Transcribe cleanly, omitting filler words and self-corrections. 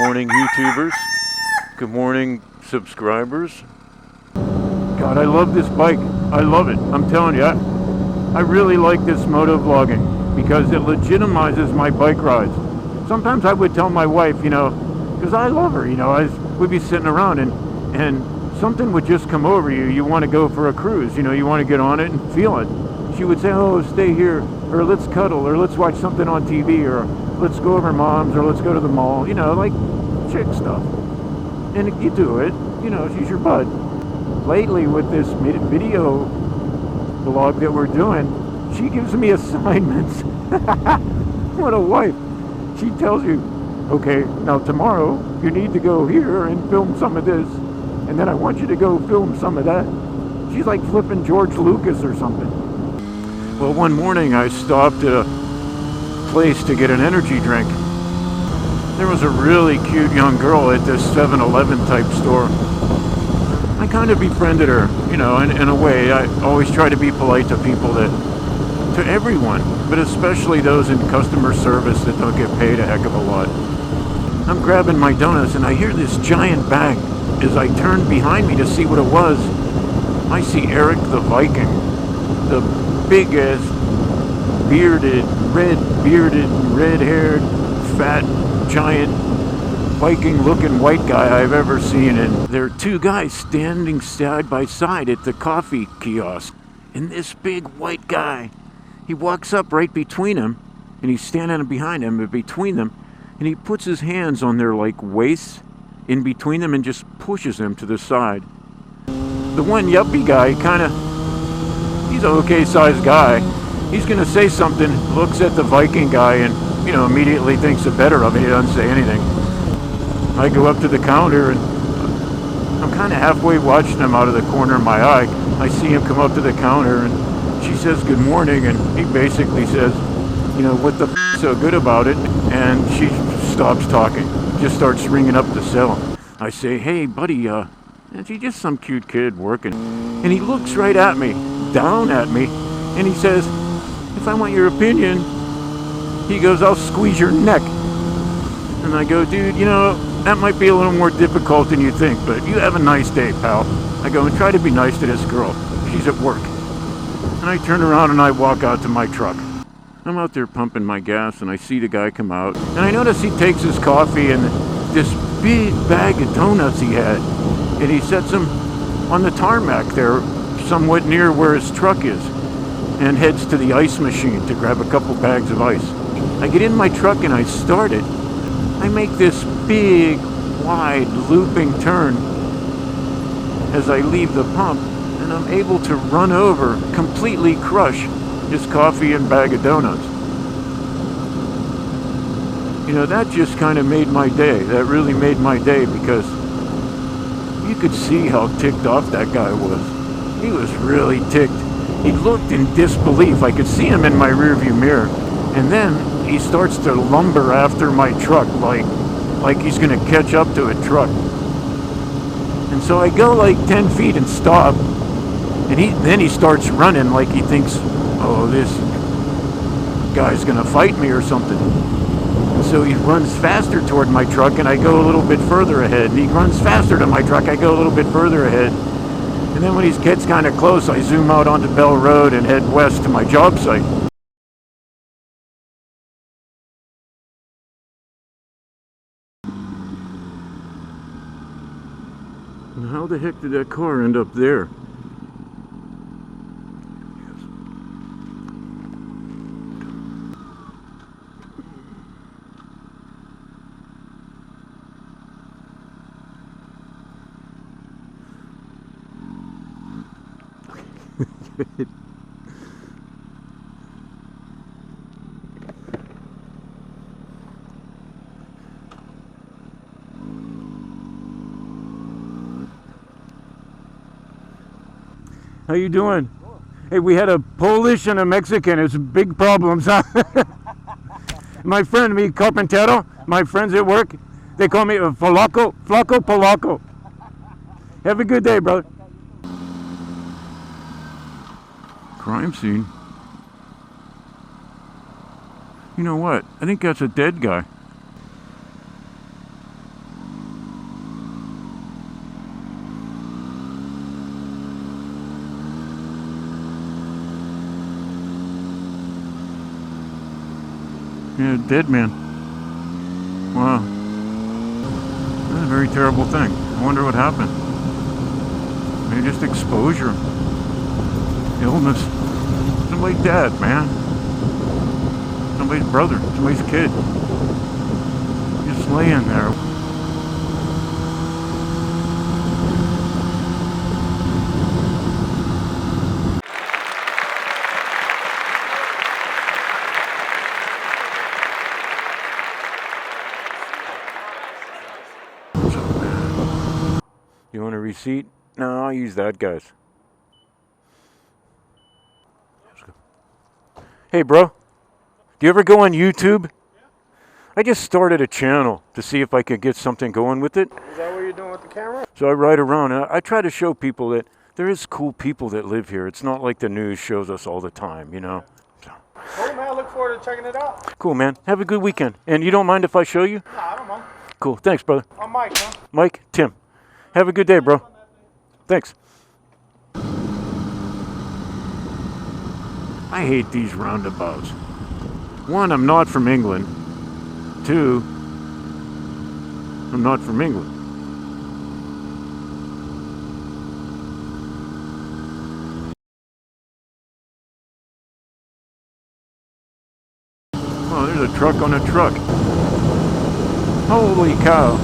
morning, YouTubers. Good morning, subscribers. God, I love this bike. I love it. I'm telling you, I really like this moto vlogging because it legitimizes my bike rides. Sometimes I would tell my wife, because I love her, we'd be sitting around and something would just come over you. You want to go for a cruise, you want to get on it and feel it. She would say, oh, stay here, or let's cuddle, or let's watch something on TV, or let's go over Mom's, or let's go to the mall, like chick stuff. And you do it, she's your bud. Lately with this video blog that we're doing, she gives me assignments. What a wife. She tells you, okay, now tomorrow you need to go here and film some of this, and then I want you to go film some of that. She's like flipping George Lucas or something. Well, one morning I stopped at a place to get an energy drink. There was a really cute young girl at this 7-Eleven type store. I kind of befriended her, in a way. I always try to be polite to people, to everyone, but especially those in customer service that don't get paid a heck of a lot. I'm grabbing my donuts and I hear this giant bag. As I turn behind me to see what it was, I see Eric the Viking, the big-ass, bearded, red-haired, fat, giant, Viking-looking white guy I've ever seen. And there are two guys standing side by side at the coffee kiosk. And this big white guy, he walks up right between them, and he's standing behind him, but between them, and he puts his hands on their, waists in between them and just pushes them to the side. The one yuppie guy he's an okay-sized guy. He's going to say something, looks at the Viking guy, and, immediately thinks the better of it. He doesn't say anything. I go up to the counter, and I'm kind of halfway watching him out of the corner of my eye. I see him come up to the counter, and she says, good morning, and he basically says, what the f*** so good about it? And she stops talking, just starts ringing up the cell. I say, hey, buddy, and she's just some cute kid working. And he looks right at me, down at me, and he says, if I want your opinion, he goes, I'll squeeze your neck. And I go, dude, that might be a little more difficult than you think, but you have a nice day, pal. I go, and try to be nice to this girl. She's at work. And I turn around and I walk out to my truck. I'm out there pumping my gas, and I see the guy come out. And I notice he takes his coffee and this big bag of donuts he had, and he sets them on the tarmac there, somewhat near where his truck is, and heads to the ice machine to grab a couple bags of ice. I get in my truck and I start it. I make this big, wide, looping turn as I leave the pump, and I'm able to run over, completely crush his coffee and bag of donuts. That just kind of made my day. That really made my day, because you could see how ticked off that guy was. He was really ticked. He looked in disbelief. I could see him in my rearview mirror. And then he starts to lumber after my truck like he's going to catch up to a truck. And so I go 10 feet and stop. And then he starts running like he thinks, oh, this guy's going to fight me or something. And so he runs faster toward my truck, and I go a little bit further ahead. And he runs faster to my truck. I go a little bit further ahead. And then when he gets kind of close, I zoom out onto Bell Road and head west to my job site. And how the heck did that car end up there? How you doing? Hey, we had a Polish and a Mexican. It's big problems, huh? My friend, me Carpintero, my friends at work, they call me Flaco Polaco. Have a good day, brother. Crime scene. You know what? I think that's a dead guy. Yeah, dead man. Wow. That's a very terrible thing. I wonder what happened. Maybe just exposure. Illness. Somebody's dad, man. Somebody's brother. Somebody's kid. Just laying there. You want a receipt? No, I'll use that, guys. Hey, bro. Do you ever go on YouTube? I just started a channel to see if I could get something going with it. Is that what you're doing with the camera? So I ride around and I try to show people that there is cool people that live here. It's not like the news shows us all the time, you know? So. Cool, man. I look forward to checking it out. Cool, man. Have a good weekend. And you don't mind if I show you? Nah, I don't mind. Cool. Thanks, brother. I'm Mike, man. Mike, Tim. Have a good day, bro. Thanks. I hate these roundabouts. One, I'm not from England. Two, I'm not from England. Oh, there's a truck on a truck. Holy cow.